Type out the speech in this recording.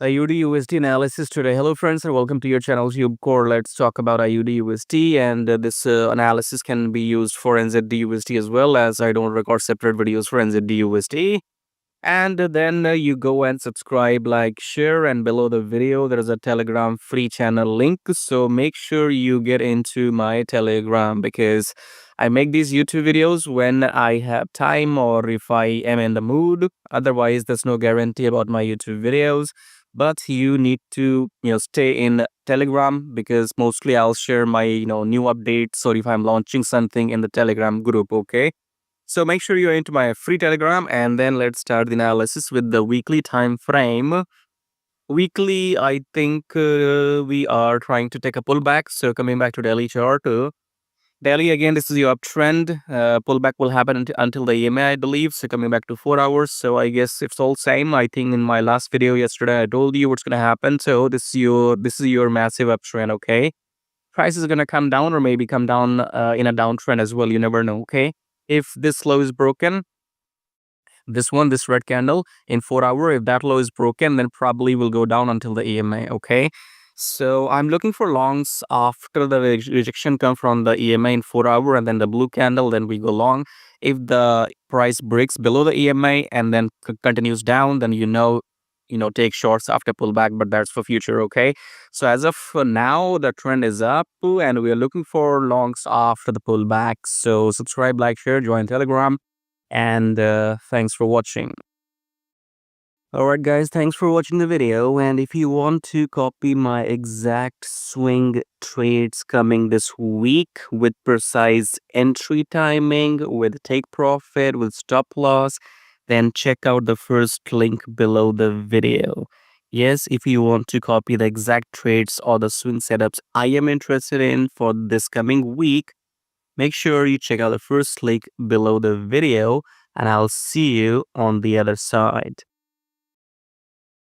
AUDUSD analysis today. Hello friends and welcome to your channel TubeCore. Let's talk about AUDUSD, and this analysis can be used for nzdusd as well, as I don't record separate videos for nzdusd. And then you go and subscribe, like, share, and below the video there is a Telegram free channel link. So make sure you get into my Telegram, because I make these YouTube videos when I have time or if I am in the mood. Otherwise, there's no guarantee about my YouTube videos. But you need to stay in Telegram, because mostly I'll share my new updates, or if I'm launching something in the Telegram group. Okay, so make sure you're into my free Telegram, and then let's start the analysis with the weekly time frame. Weekly, I think we are trying to take a pullback. So coming back to daily chart, daily again, this is your uptrend. Pullback will happen until the EMA, I believe. So coming back to 4 hours. So I guess it's all same. I think in my last video yesterday, I told you what's gonna happen. So this is your massive uptrend. Okay, price is gonna come down, or maybe come down in a downtrend as well. You never know. Okay, if this low is broken, this red candle in 4 hour, if that low is broken, then probably will go down until the EMA. Okay, so I'm looking for longs after the rejection come from the EMA in 4 hour, and then the blue candle, then we go long. If the price breaks below the EMA and then continues down, then take shorts after pullback, but that's for future. Okay, so as of now, the trend is up and we are looking for longs after the pullback. So subscribe, like, share, join Telegram, and thanks for watching. Alright guys, thanks for watching the video, and if you want to copy my exact swing trades coming this week with precise entry timing, with take profit, with stop loss, then check out the first link below the video. Yes, if you want to copy the exact trades or the swing setups I am interested in for this coming week, make sure you check out the first link below the video, and I'll see you on the other side.